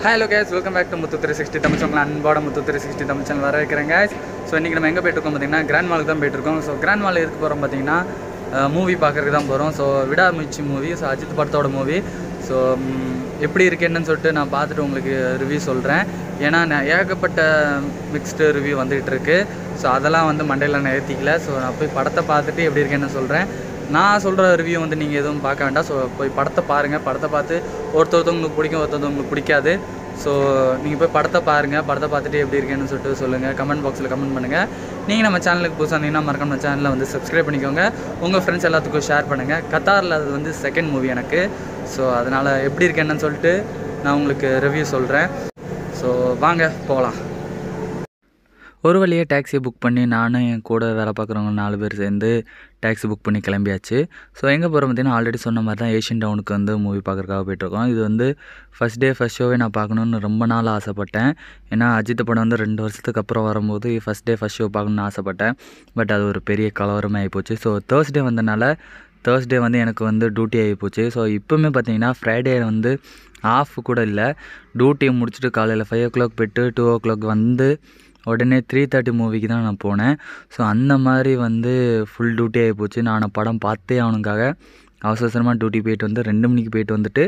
Hello guys, welcome back to Muthu 360 Tamil channel. அன்பாட Muthu 360 Tamil channel வர வைக்கிறேன் guys. So இன்றைக்கி நம்ம எங்கே போய்ட்டுருக்கோம் பார்த்தீங்கன்னா கிராண்ட் மாலுக்கு தான் போய்ட்டுருக்கோம். ஸோ கிராண்ட் மால் எதுக்கு போகிறோம் பார்த்தீங்கன்னா மூவி பார்க்குறதுக்கு தான் போகிறோம். ஸோ விடாமுயற்சி மூவி, ஸோ அஜித் படத்தோட மூவி. ஸோ எப்படி இருக்குன்னு சொல்லிட்டு நான் பார்த்துட்டு உங்களுக்கு ரிவ்யூ சொல்கிறேன். ஏன்னா ஏகப்பட்ட மிக்ஸ்டு ரிவ்யூ வந்துகிட்டு இருக்குது. ஸோ அதெல்லாம் வந்து மண்டையில் நான் ஏற்றிக்கல. ஸோ நான் போய் படத்தை பார்த்துட்டு எப்படி இருக்குன்னு சொல்கிறேன். நான் சொல்கிற ரிவ்யூ வந்து நீங்கள் எதுவும் பார்க்க வேண்டாம். ஸோ போய் படத்தை பாருங்கள். படத்தை பார்த்து ஒருத்தவங்களுக்கு பிடிக்கும், ஒருத்தவங்களுக்கு பிடிக்காது. ஸோ நீங்கள் போய் படத்தை பாருங்கள். படத்தை பார்த்துட்டு எப்படி இருக்குன்னு சொல்லிட்டு சொல்லுங்கள். கமெண்ட் பாக்ஸில் கமெண்ட் பண்ணுங்கள். நீங்கள் நம்ம சேனலுக்கு புதுசாக இருந்தீங்கன்னா மறக்காம நம்ம சேனலில் வந்து சப்ஸ்கிரைப் பண்ணிக்கோங்க. உங்கள் ஃப்ரெண்ட்ஸ் எல்லாத்துக்கும் ஷேர் பண்ணுங்கள். கத்தாரில் அது வந்து செகண்ட் மூவி எனக்கு. ஸோ அதனால் எப்படி இருக்குன்னு சொல்லிட்டு நான் உங்களுக்கு ரிவ்யூ சொல்கிறேன். ஸோ வாங்க போகலாம். ஒரு வழியாக டாக்ஸியை புக் பண்ணி நானும் என் கூட வேலை பார்க்குறவங்க 4 பேர் சேர்ந்து டாக்ஸி புக் பண்ணி கிளம்பியாச்சு. ஸோ எங்கே போகிறோம் பார்த்தீங்கன்னா ஆல்ரெடி சொன்ன மாதிரி தான் ஏஷியன் டவுனுக்கு வந்து மூவி பார்க்குறதுக்காக போய்ட்டுருக்கோம். இது வந்து ஃபஸ்ட் ஷோவே நான் பார்க்கணுன்னு ரொம்ப நாள் ஆசைப்பட்டேன். ஏன்னா அஜித் படம் வந்து 2 வருஷத்துக்கு அப்புறம் வரும்போது ஃபஸ்ட் ஷோ பார்க்கணுன்னு ஆசைப்பட்டேன். பட் அது ஒரு பெரிய கலவரமே ஆகிப்போச்சு. ஸோ தேர்ஸ்டே வந்தனால தேர்ஸ்டே வந்து எனக்கு வந்து டியூட்டி ஆகிப்போச்சு. ஸோ இப்போவுமே பார்த்தீங்கன்னா ஃப்ரைடே வந்து ஆஃப் கூட இல்லை. டியூட்டியை முடிச்சுட்டு காலையில் 5 o'clock போய்ட்டு 2 o'clock வந்து உடனே 3:30 மூவிக்கு தான் நான் போனேன். ஸோ அந்த மாதிரி வந்து ஃபுல் டியூட்டி ஆகிப்போச்சு. நான் படம் பார்த்தே அவனுக்காக அவசரமாக டியூட்டி போயிட்டு வந்து 2 மணிக்கு போயிட்டு வந்துட்டு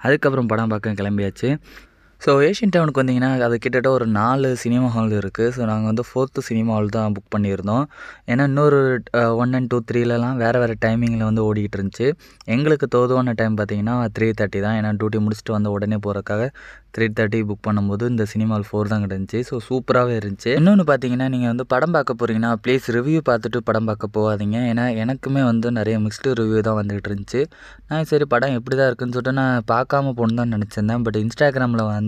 அதுக்கப்புறம் படம் பார்க்க கிளம்பியாச்சு. ஸோ ஏஷியன் டவுனுக்கு வந்தீங்கன்னா அது கிட்டத்தட்ட ஒரு 4 சினிமா ஹால் இருக்குது. ஸோ நாங்கள் வந்து 4th சினிமா ஹால் தான் புக் பண்ணியிருந்தோம். ஏன்னா இன்னொரு 1 and 2, 3லலாம் வேறு டைமிங்கில் வந்து ஓடிக்கிட்டு இருந்துச்சு. எங்களுக்கு தோதுவான டைம் பார்த்தீங்கன்னா 3:30 தான். ஏன்னா டியூட்டி முடிச்சுட்டு வந்த உடனே போகிறக்காக 3:30 புக் பண்ணும்போது இந்த சினிமா ஹால் 4 தான் கிடந்துச்சு. ஸோ சூப்பராகவே இருந்துச்சு. இன்னொன்று பார்த்தீங்கன்னா நீங்கள் வந்து படம் பார்க்க போகிறீங்கன்னா ப்ளீஸ் ரிவ்யூ பார்த்துட்டு படம் பார்க்க போகாதீங்க. ஏன்னா எனக்குமே வந்து நிறைய மிக்ஸ்டு ரிவ்யூ தான் வந்துகிட்டு இருந்துச்சு. நான் சரி படம் எப்படி தான் இருக்குன்னு சொல்லிட்டு நான் பார்க்காம போகணுன்னு தான் நினச்சிருந்தேன். பட் இன்ஸ்டாகிராமில் வந்து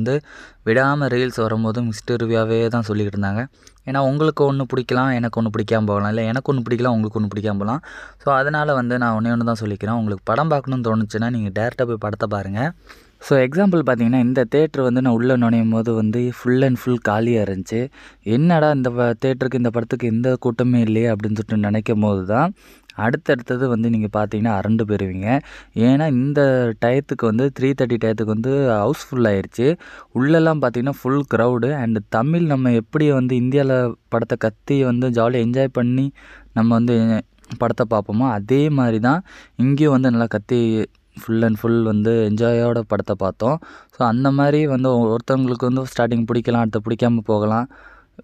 விடாமல் ரீல்ஸ் வரும்போது மிக்ஸ்டு ரிவ்யூவாகவே தான் சொல்லிக்கிட்டு இருந்தாங்க. ஏன்னா உங்களுக்கு ஒன்று பிடிக்கலாம், எனக்கு ஒன்று பிடிக்காம போகலாம். இல்லை எனக்கு ஒன்று பிடிக்கலாம், உங்களுக்கு ஒன்று பிடிக்காம போகலாம். ஸோ அதனால் வந்து நான் ஒன்று தான் சொல்லிக்கிறேன். உங்களுக்கு படம் பார்க்கணுன்னு தோணுச்சுன்னா நீங்கள் டேரெக்டாக போய் படத்தை பாருங்கள். ஸோ எக்ஸாம்பிள் பார்த்தீங்கன்னா இந்த தேட்டர் வந்து நான் உள்ளே நுழையும் போது வந்து ஃபுல் அண்ட் ஃபுல் காலியாக இருந்துச்சு. என்னடா இந்த தேட்டருக்கு இந்த படத்துக்கு எந்த கூட்டமே இல்லையே அப்படின்னு சொல்லிட்டு நினைக்கும் போது தான் அடுத்தடுத்தது வந்து நீங்கள் பார்த்தீங்கன்னா அரண்டு போயிருவீங்க. ஏன்னா இந்த டயத்துக்கு வந்து 3:30 டயத்துக்கு வந்து ஹவுஸ்ஃபுல் ஆயிடுச்சு. உள்ளெல்லாம் பார்த்தீங்கன்னா ஃபுல் க்ரௌடு. அண்டு தமிழ் நம்ம எப்படி வந்து இந்தியாவில் படத்தை கத்தி வந்து ஜாலியாக என்ஜாய் பண்ணி நம்ம வந்து படத்தை பார்ப்போமோ அதே மாதிரி தான் இங்கேயும் வந்து நல்லா கத்தி ஃபுல் அண்ட் ஃபுல் வந்து என்ஜாயோட படத்தை பார்த்தோம். ஸோ அந்த மாதிரி வந்து ஒருத்தவங்களுக்கு வந்து ஸ்டார்டிங் பிடிக்கலாம், அடுத்து பிடிக்காமல் போகலாம்.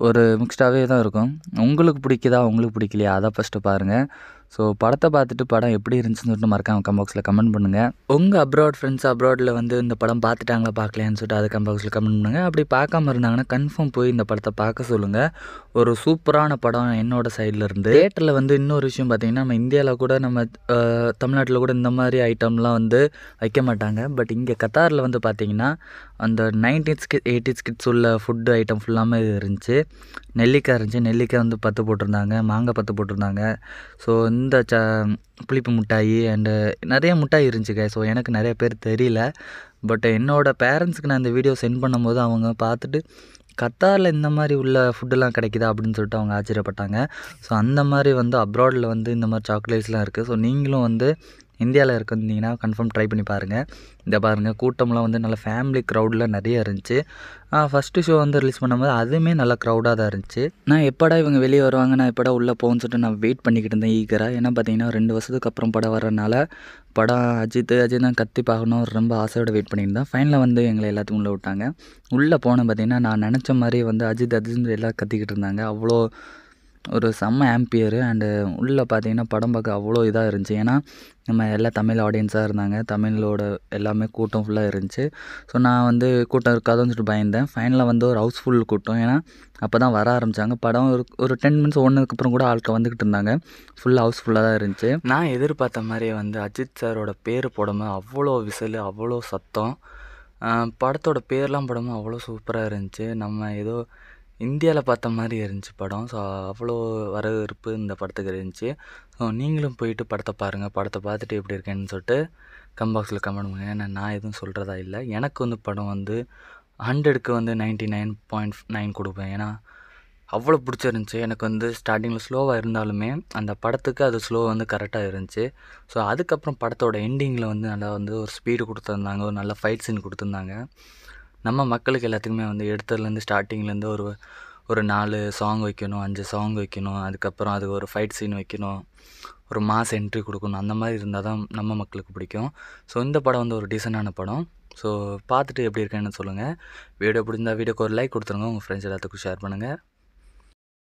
ஒரு மிக்ஸ்டாகவே தான் இருக்கும். உங்களுக்கு பிடிக்குதா, உங்களுக்கு பிடிக்கலையா அதை ஃபஸ்ட்டு பாருங்கள். ஸோ படத்தை பார்த்துட்டு படம் எப்படி இருந்துச்சுன்னு சொல்லிட்டு மறக்காம கமெண்ட் பாக்ஸில் கமெண்ட் பண்ணுங்கள். உங்கள் அப்ராட் ஃப்ரெண்ட்ஸ் அப்ராடில் வந்து இந்த படம் பார்த்துட்டாங்களா பார்க்கலையான்னு சொல்லிட்டு அதை கமெண்ட் பாக்ஸில் கமெண்ட் பண்ணுங்கள். அப்படி பார்க்காம இருந்தாங்கன்னா கன்ஃபார்ம் போய் இந்த படத்தை பார்க்க சொல்லுங்கள். ஒரு சூப்பரான படம் என்னோட சைடில் இருந்து. தேட்டரில் வந்து இன்னொரு விஷயம் பார்த்திங்கன்னா நம்ம இந்தியாவில் கூட நம்ம தமிழ்நாட்டில் கூட இந்த மாதிரி ஐட்டம்லாம் வந்து வைக்க மாட்டாங்க. பட் இங்கே கத்தாரில் வந்து பார்த்திங்கன்னா அந்த 90s 80s கிட்ஸ் உள்ள ஃபுட்டு ஐட்டம் ஃபுல்லாமே இருந்துச்சு. நெல்லிக்காய் இருந்துச்சு. நெல்லிக்காய் வந்து 10 போட்டிருந்தாங்க, மாங்காய் 10 போட்டிருந்தாங்க. ஸோ இந்த புளிப்பு மிட்டாயி அண்டு நிறைய மிட்டாய் இருந்துச்சுங்க. ஸோ எனக்கு நிறைய பேர் தெரியல. பட் என்னோடய பேரண்ட்ஸுக்கு நான் இந்த வீடியோ சென்ட் பண்ணும்போது அவங்க பார்த்துட்டு கத்தாரில் இந்த மாதிரி உள்ள ஃபுட்டுலாம் கிடைக்குதா அப்படின்னு சொல்லிட்டு அவங்க ஆச்சரியப்பட்டாங்க. ஸோ அந்த மாதிரி வந்து அப்ராடில் வந்து இந்த மாதிரி சாக்லேட்ஸ்லாம் இருக்குது. ஸோ நீங்களும் வந்து இந்தியாவில் இருந்தீங்கன்னா கன்ஃபார்ம் ட்ரை பண்ணி பாருங்கள். இந்த பாருங்கள் கூட்டம்லாம் வந்து நல்ல ஃபேமிலி க்ரௌடில் நிறைய இருந்துச்சு. ஃபஸ்ட்டு ஷோ வந்து ரிலீஸ் பண்ணும்போது அதுவுமே நல்லா க்ரௌடாக தான் இருந்துச்சு. நான் எப்படா இவங்க வெளியே வருவாங்க, நான் எப்படா உள்ளே போகணுன்னு சொல்லிட்டு நான் வெயிட் பண்ணிக்கிட்டு இருந்தேன் ஈகராக. ஏன்னா பார்த்தீங்கன்னா 2 வருஷத்துக்கு அப்புறம் படம் வரனால படம் அஜித் தான் கத்தி பார்க்கணும் ரொம்ப ஆசையோடு வெயிட் பண்ணியிருந்தேன். ஃபைனலில் வந்து எங்களை எல்லாத்துக்கும் உள்ளே விட்டாங்க. உள்ளே போனேன் பார்த்தீங்கன்னா நான் நினச்ச மாதிரி வந்து அஜித் எல்லாம் கத்திக்கிட்டு இருந்தாங்க. அவ்வளோ ஒரு செம்ம ஆம்பியரு. அண்டு உள்ளே பார்த்தீங்கன்னா படம் பார்க்க அவ்வளோ இதாக இருந்துச்சு. ஏன்னா நம்ம எல்லா தமிழ் ஆடியன்ஸாக இருந்தாங்க. தமிழோட எல்லாமே கூட்டம் ஃபுல்லாக இருந்துச்சு. ஸோ நான் வந்து கூட்டம் இருக்காதுன்னு சொல்லிட்டு பயந்தேன். ஃபைனலாக வந்து ஒரு ஹவுஸ்ஃபுல் கூட்டம். ஏன்னா அப்போ தான் வர ஆரம்பித்தாங்க. படம் ஒரு 10 minutes ஓடுனதுக்கப்புறம் கூட ஆட்கள் வந்துக்கிட்டு இருந்தாங்க. ஃபுல்லாக ஹவுஸ்ஃபுல்லாக தான் இருந்துச்சு. நான் எதிர்பார்த்த மாதிரியே வந்து அஜித் சாரோட பேர் போடாமல் அவ்வளோ விசில், அவ்வளோ சத்தம். படத்தோட பேர்லாம் போடாமல் அவ்வளோ சூப்பராக இருந்துச்சு. நம்ம ஏதோ இந்தியாவில் பார்த்த மாதிரி இருந்துச்சு படம். ஸோ அவ்வளோ வரவேற்பு இந்த படத்துக்கு இருந்துச்சு. ஸோ நீங்களும் போயிட்டு படத்தை பாருங்கள். படத்தை பார்த்துட்டு எப்படி இருக்கேன்னு சொல்லிட்டு கமெண்ட் பாக்ஸில் கமெண்ட் பண்ணுங்கள். ஏன்னா நான் எதுவும் சொல்கிறதா இல்லை. எனக்கு வந்து படம் வந்து 100க்கு வந்து 99.9 கொடுப்பேன். ஏன்னா அவ்வளோ பிடிச்சிருந்துச்சி. எனக்கு வந்து ஸ்டார்டிங்கில் ஸ்லோவாக இருந்தாலுமே அந்த படத்துக்கு அது ஸ்லோ வந்து கரெக்டாக இருந்துச்சு. ஸோ அதுக்கப்புறம் படத்தோட எண்டிங்கில் வந்து நல்லா வந்து ஒரு ஸ்பீடு கொடுத்துருந்தாங்க. ஒரு நல்ல ஃபைட் சீன் கொடுத்துருந்தாங்க. நம்ம மக்களுக்கு எல்லாத்துக்குமே வந்து எடுத்ததுலேருந்து ஸ்டார்டிங்லேருந்து ஒரு 4 சாங் வைக்கணும், 5 சாங் வைக்கணும், அதுக்கப்புறம் அது ஒரு ஃபைட் சீன் வைக்கணும், ஒரு மாஸ் என்ட்ரி கொடுக்கணும், அந்த மாதிரி இருந்தால் தான் நம்ம மக்களுக்கு பிடிக்கும். ஸோ இந்த படம் வந்து ஒரு டீசெண்டான படம். ஸோ பார்த்துட்டு எப்படி இருக்கேன்னு சொல்லுங்கள். வீடியோ பிடிச்சிருந்தா வீடியோக்கு ஒரு லைக் கொடுத்துருங்க, உங்கள் ஃப்ரெண்ட்ஸ் எல்லாத்துக்கும் ஷேர் பண்ணுங்கள்.